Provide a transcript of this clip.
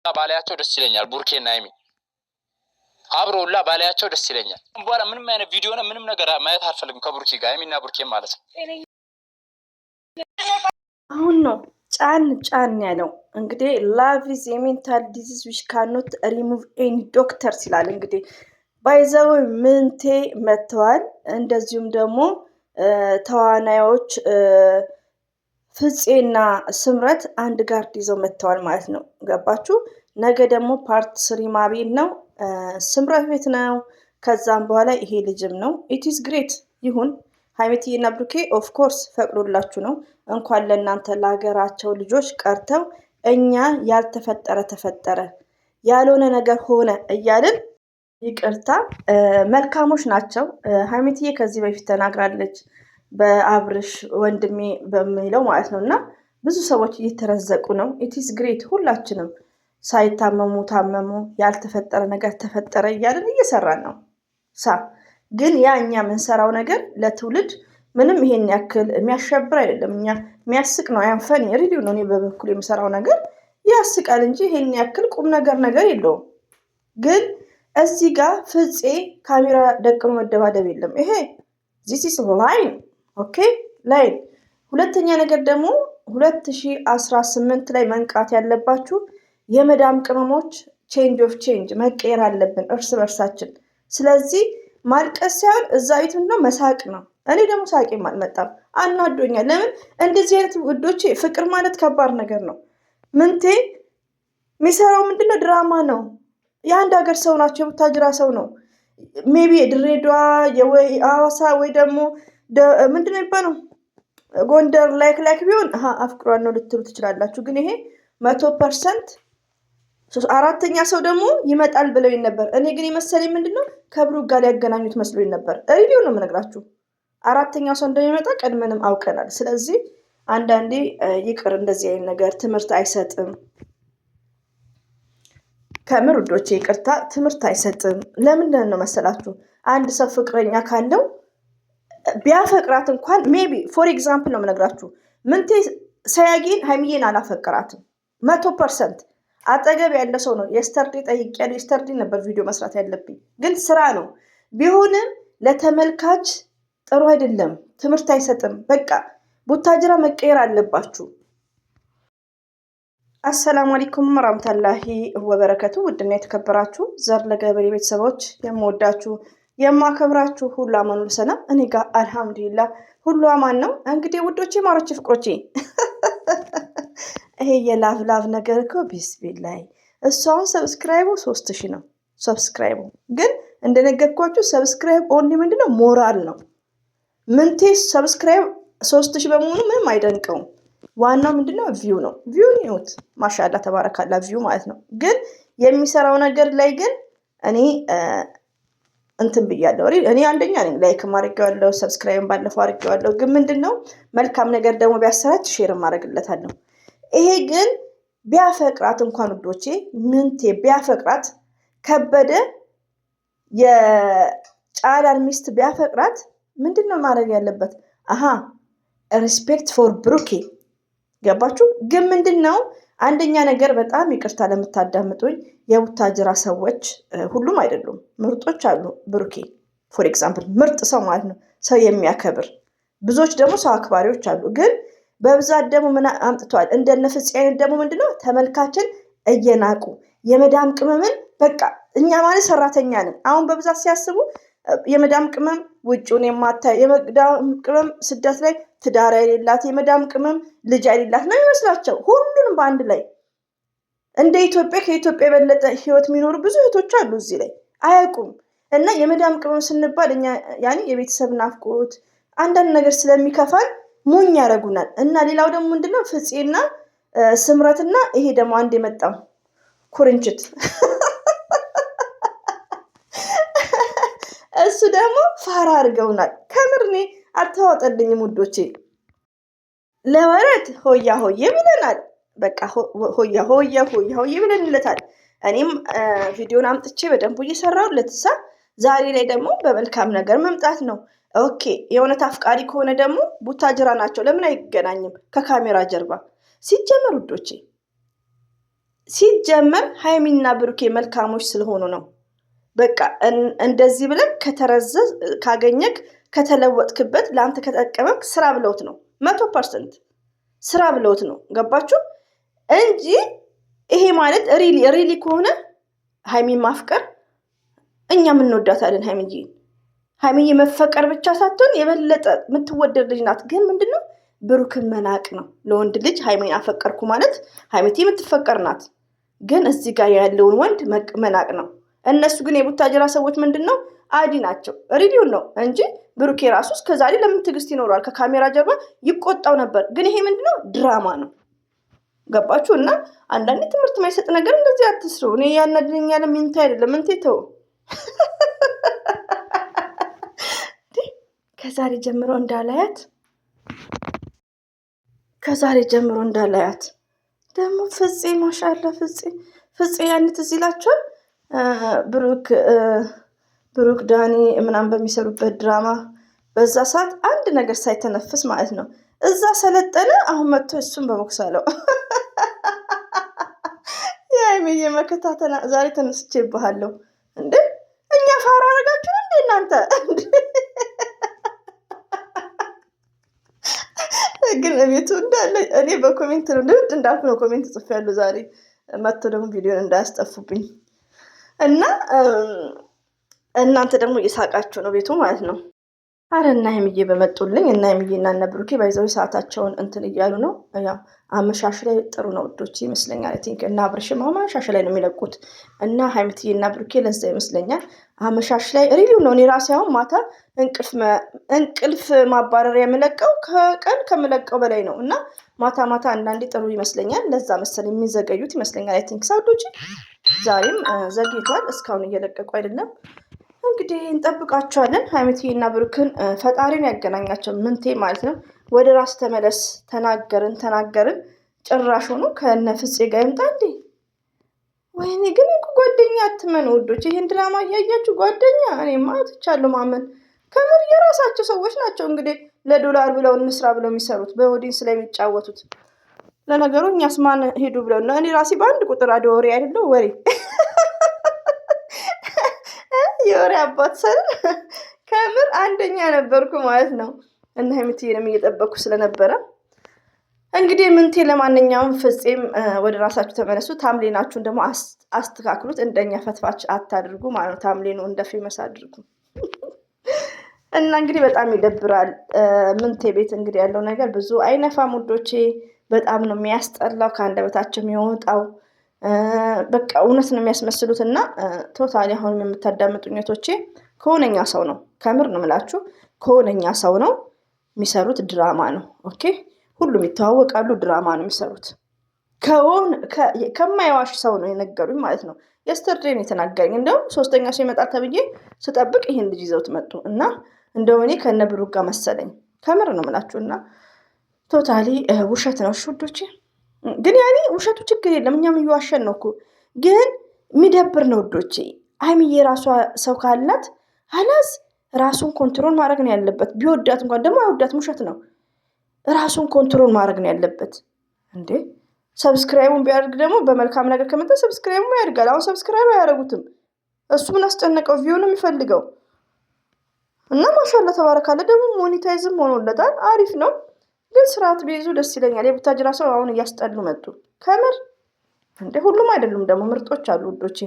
ባላያቸው ደስ ይለኛል። ቡርኬና ሃይሚ አብሮላ ባላያቸው ደስ ይለኛል። በኋላ ምንም አይነት ቪዲዮ ነው ምንም ነገር ማየት አልፈልግም ከቡርኬ ጋር ሃይሚና ቡርኬ ማለት ነው። አሁን ነው ጫን ያለው እንግዲህ ላቭ ኢዝ የሜንታል ዲዚዝ ዊች ካኖት ሪሙቭ ኤኒ ዶክተር ሲላል እንግዲህ ባይዘው ምንቴ መጥተዋል። እንደዚሁም ደግሞ ተዋናዮች ፍፄና ስምረት አንድ ጋርድ ይዘው መጥተዋል ማለት ነው። ገባችሁ? ነገ ደግሞ ፓርት ስሪ ማቤል ነው ስምረት ቤት ነው። ከዛም በኋላ ይሄ ልጅም ነው። ኢትስ ግሬት ይሁን። ሀይሚትዬና ብሩኬ ኦፍኮርስ ፈቅዶላችሁ ነው። እንኳን ለእናንተ ለሀገራቸው ልጆች ቀርተው እኛ ያልተፈጠረ ተፈጠረ ያልሆነ ነገር ሆነ እያልን ይቅርታ መልካሞች ናቸው። ሀይሚትዬ ከዚህ በፊት ተናግራለች በአብርሽ ወንድሜ በሚለው ማለት ነው። እና ብዙ ሰዎች እየተረዘቁ ነው። ኢትስ ግሬት ሁላችንም ሳይታመሙ ታመሙ፣ ያልተፈጠረ ነገር ተፈጠረ እያልን እየሰራን ነው። ግን ያ እኛ የምንሰራው ነገር ለትውልድ ምንም ይሄን ያክል የሚያሸብር አይደለም። እኛ የሚያስቅ ነው። ያንፈን ሪዲዮ ነው። እኔ በበኩል የምሰራው ነገር ያስቃል እንጂ ይሄን ያክል ቁም ነገር የለውም። ግን እዚህ ጋር ፍፄ ካሜራ ደቅኖ መደባደብ የለም። ይሄ ዚስ ላይን ኦኬ ላይን። ሁለተኛ ነገር ደግሞ 2018 ላይ መንቃት ያለባችሁ የመዳም ቅመሞች ቼንጅ ኦፍ ቼንጅ መቀየር አለብን እርስ በርሳችን። ስለዚህ ማልቀስ ሳይሆን እዛ ቤት ምንድነው መሳቅ ነው። እኔ ደግሞ ሳቄም አልመጣም፣ አናዶኛል። ለምን እንደዚህ አይነት ውዶቼ፣ ፍቅር ማለት ከባድ ነገር ነው። ምንቴ የሚሰራው ምንድነው ድራማ ነው። የአንድ ሀገር ሰው ናቸው፣ የቡታጅራ ሰው ነው። ሜቢ የድሬዳዋ ወይ ሐዋሳ ወይ ደግሞ ምንድነው የሚባለው ጎንደር ላይክ ቢሆን አፍቅሯን ነው ልትሉ ትችላላችሁ። ግን ይሄ 100% አራተኛ ሰው ደግሞ ይመጣል ብለው ነበር። እኔ ግን የመሰለኝ ምንድነው ከብሩክ ጋር ሊያገናኙት መስሎኝ ነበር። ሪዲዮ ነው የምነግራችሁ። አራተኛው ሰው እንደሚመጣ ቀድመንም አውቀናል። ስለዚህ አንዳንዴ ይቅር፣ እንደዚህ አይነት ነገር ትምህርት አይሰጥም። ከምር ውዶቼ ይቅርታ፣ ትምህርት አይሰጥም። ለምንድን ነው መሰላችሁ? አንድ ሰው ፍቅረኛ ካለው ቢያፈቅራት እንኳን ሜቢ ፎር ኤግዛምፕል ነው የምነግራችሁ። ምንቴ ሰያጊን ሀይሚዬን አላፈቅራትም 100%። አጠገብ ያለ ሰው ነው። የስተርዴ ጠይቄያለሁ። የስተርዴ ነበር ቪዲዮ መስራት ያለብኝ፣ ግን ስራ ነው። ቢሆንም ለተመልካች ጥሩ አይደለም፣ ትምህርት አይሰጥም። በቃ ቡታጅራ መቀየር አለባችሁ። አሰላሙ አለይኩም ወራህመቱላሂ ወበረከቱ። ውድና የተከበራችሁ ዘር ለገበሬ ቤተሰቦች የምወዳችሁ የማከብራችሁ ሁሉ አማኑ ሰላም፣ እኔ ጋር አልሐምዱሊላህ ሁሉ አማን ነው። እንግዲህ ውዶቼ ማሮቼ ፍቅሮቼ ይሄ የላቭ ነገር እኮ ቢስሚላህ እሷን ሰብስክራይቡ 3000 ነው። ሰብስክራይቡ ግን እንደነገርኳችሁ ሰብስክራይብ ኦንሊ ምንድነው ሞራል ነው። ምንቴ ሰብስክራይብ 3000 በመሆኑ ምንም አይደንቀውም። ዋናው ምንድነው ቪው ነው። ቪው ነው ማሻአላ ተባረካላ ቪው ማለት ነው። ግን የሚሰራው ነገር ላይ ግን እኔ እንትን ብያለሁ። እኔ አንደኛ ነኝ፣ ላይክ ማድረግዋለሁ፣ ሰብስክራይብ ባለፈው አድርጌዋለሁ። ግን ምንድነው መልካም ነገር ደግሞ ቢያሰራጭ ሼር ማድረግለታለሁ። ይሄ ግን ቢያፈቅራት እንኳን ውዶቼ ምንቴ ቢያፈቅራት ከበደ የጫላን ሚስት ቢያፈቅራት ምንድነው ማድረግ ያለበት? ሪስፔክት ፎር ብሩኬ ገባችሁ? ግን ምንድነው አንደኛ ነገር በጣም ይቅርታ ለምታዳምጡኝ የቡታጅራ ሰዎች፣ ሁሉም አይደሉም፣ ምርጦች አሉ። ብሩኬ ፎር ኤግዛምፕል ምርጥ ሰው ማለት ነው፣ ሰው የሚያከብር። ብዙዎች ደግሞ ሰው አክባሪዎች አሉ። ግን በብዛት ደግሞ ምን አምጥቷል? እንደነ ፍፄ አይነት ደግሞ ምንድነው ተመልካችን እየናቁ የመዳም ቅመምን በቃ እኛ ማለት ሰራተኛ ነን። አሁን በብዛት ሲያስቡ የመዳም ቅመም ውጭውን የማታይ፣ የመዳም ቅመም ስደት ላይ ትዳር የሌላት፣ የመዳም ቅመም ልጅ የሌላት ነው ይመስላቸው። ሁሉንም በአንድ ላይ እንደ ኢትዮጵያ ከኢትዮጵያ የበለጠ ህይወት የሚኖሩ ብዙ እህቶች አሉ እዚህ ላይ አያውቁም። እና የመዳም ቅመም ስንባል እኛ ያኔ የቤተሰብ ናፍቆት አንዳንድ ነገር ስለሚከፋል ሙኝ ያደርጉናል። እና ሌላው ደግሞ ምንድነው ፍፄና ስምረትና ይሄ ደግሞ አንድ የመጣው ኩርንችት እሱ ደግሞ ፋራ አድርገውናል። ከምር እኔ አልተዋጠልኝም ውዶቼ። ለወረት ሆያ ሆዬ ብለናል። በቃ ሆያ ሆዬ ብለንለታል። እኔም ቪዲዮን አምጥቼ በደንቡ እየሰራሁለት ዛሬ ላይ ደግሞ በመልካም ነገር መምጣት ነው። ኦኬ የእውነት አፍቃሪ ከሆነ ደግሞ ቡታጅራ ናቸው፣ ለምን አይገናኝም ከካሜራ ጀርባ? ሲጀመር ውዶቼ ሲጀመር ሀይሚና ብሩኬ መልካሞች ስለሆኑ ነው። በቃ እንደዚህ ብለህ ከተረዘዝ ካገኘክ ከተለወጥክበት ለአንተ ከጠቀመክ ስራ ብለውት ነው። 100% ስራ ብለውት ነው። ገባችሁ እንጂ ይሄ ማለት ሪሊ ከሆነ ሀይሚን ማፍቀር እኛም እንወዳታለን። ሀይሚዬ መፈቀር ብቻ ሳትሆን የበለጠ የምትወደድ ልጅ ናት። ግን ምንድነው ብሩክን መናቅ ነው። ለወንድ ልጅ ሀይሚን አፈቀርኩ ማለት ሀይሚቲ የምትፈቀር ናት። ግን እዚህ ጋር ያለውን ወንድ መናቅ ነው። እነሱ ግን የቡታጀራ ሰዎች ምንድነው አዲ ናቸው። ሪዲውን ነው እንጂ ብሩኬ ራሱ እስከዛሬ ለምን ትዕግስት ይኖረዋል? ከካሜራ ጀርባ ይቆጣው ነበር። ግን ይሄ ምንድነው ድራማ ነው። ገባችሁ? እና አንዳንዴ ትምህርት ማይሰጥ ነገር እንደዚህ አትስሩ። እኔ ያናድኛል። ምንቴ አይደለም ምንቴ ተው። ከዛሬ ጀምሮ እንዳላያት ደግሞ ፍፄ ማሻአላ ፍፄ ያንት እዚህ ይላችኋል። ብሩክ ዳኒ ምናምን በሚሰሩበት ድራማ በዛ ሰዓት አንድ ነገር ሳይተነፍስ ማለት ነው እዛ ሰለጠነ። አሁን መጥቶ እሱን በመክሳለው የሀይሚዬ መከታተና ዛሬ ተነስቼ ይባሃለሁ እንዴ! እኛ ፋራ አረጋችሁ እንዴ እናንተ? ግን ቤቱ እንዳለ እኔ በኮሜንት ነው ልውድ እንዳልኩ ነው ኮሜንት ጽፌያለሁ። ዛሬ መጥቶ ደግሞ ቪዲዮን እንዳያስጠፉብኝ እና እናንተ ደግሞ እየሳቃችሁ ነው ቤቱ ማለት ነው። አረ እና ሀይሚዬ በመጡልኝ እና ሀይሚዬና እነ ብሩኬ ባይዘው ሰዓታቸውን እንትን እያሉ ነው። ያው አመሻሽ ላይ ጥሩ ነው ውዶች ይመስለኛል። ቲንክ እና አብርሽም አመሻሽ ላይ ነው የሚለቁት እና ሀይሚዬና ብሩኬ ለዛ ይመስለኛል አመሻሽ ላይ ሪሊው ነው። እኔ ራሴ አሁን ማታ እንቅልፍ ማባረሪያ የምለቀው ከቀን ከምለቀው በላይ ነው እና ማታ አንዳንዴ ጥሩ ይመስለኛል። ለዛ መሰለኝ የሚዘገዩት ይመስለኛል። አይ ቲንክ ሳውዶች ዛሬም ዘግይቷል። እስካሁን እየለቀቁ አይደለም። እንግዲህ እንጠብቃቸዋለን። ሀይሚዬና ብሩክን ፈጣሪን ያገናኛቸው። ምንቴ ማለት ነው ወደ ራስ ተመለስ። ተናገርን ጭራሽ ሆኖ ከነ ፍፄ ጋር ይምጣ እንዴ? ወይኔ ግን ጓደኛ አትመኑ ውዶች። ይህን ድራማ እያያችሁ ጓደኛ እኔማ ትቻለሁ ማመን። ከምር የራሳቸው ሰዎች ናቸው እንግዲህ ለዶላር ብለው እንስራ ብለው የሚሰሩት በኦዲንስ ላይ የሚጫወቱት። ለነገሩ እኛስ ማን ሄዱ ብለው ነው? እኔ ራሴ በአንድ ቁጥር ወሬ አይደለው ወሬ የወሬ አባት ሰር ከምር አንደኛ ነበርኩ ማለት ነው። እና ሀይሚዬንም እየጠበቅኩ ስለነበረ እንግዲህ ምንቴ ለማንኛውም ፍፄም ወደ ራሳችሁ ተመለሱ። ታምሌናችሁን ደግሞ አስተካክሉት። እንደኛ ፈትፋች አታድርጉ ማለት ነው። ታምሌኑ እንደ ፌመስ አድርጉ። እና እንግዲህ በጣም ይደብራል። ምንቴ ቤት እንግዲህ ያለው ነገር ብዙ አይነፋም ውዶቼ። በጣም ነው የሚያስጠላው ከአንደበታቸው የሚወጣው። በቃ እውነት ነው የሚያስመስሉት። እና ቶታሊ አሁንም የምታዳምጡኝ እህቶቼ ከሆነኛ ሰው ነው፣ ከምር ነው የምላችሁ፣ ከሆነኛ ሰው ነው የሚሰሩት። ድራማ ነው። ኦኬ፣ ሁሉም ይተዋወቃሉ። ድራማ ነው የሚሰሩት። ከማይዋሽ ሰው ነው የነገሩኝ ማለት ነው። የስተርዴ ነው የተናገረኝ። እንደውም ሶስተኛ ሰው ይመጣል ተብዬ ስጠብቅ ይሄን ልጅ ይዘውት መጡ እና እንደው እኔ ከነ ብሩክ ጋር መሰለኝ። ከምር ነው የምላችሁ። እና ቶታሊ ውሸት ነው ውዶቼ። ግን ያኔ ውሸቱ ችግር የለም፣ እኛም እየዋሸን ነው እኮ። ግን የሚደብር ነው ውዶቼ። ሀይሚዬ ራሷ ሰው ካላት አላዝ ራሱን ኮንትሮል ማድረግ ነው ያለበት። ቢወዳት እንኳን ደግሞ አይወዳትም፣ ውሸት ነው። ራሱን ኮንትሮል ማድረግ ነው ያለበት እንዴ። ሰብስክራይቡን ቢያደርግ ደግሞ በመልካም ነገር ከመጣ ሰብስክራይቡ ያድጋል። አሁን ሰብስክራይብ አያደርጉትም። እሱ ምን አስጨነቀው? ቪው ነው የሚፈልገው። እና ማሻላ ተባረካለ። ደግሞ ሞኔታይዝም ሆኖለታል። አሪፍ ነው። ግን ስርዓት ቢይዙ ደስ ይለኛል። የቡታጅራ ሰው አሁን እያስጠሉ መጡ። ከምር እንደ ሁሉም አይደሉም ደግሞ ምርጦች አሉ ውዶቼ።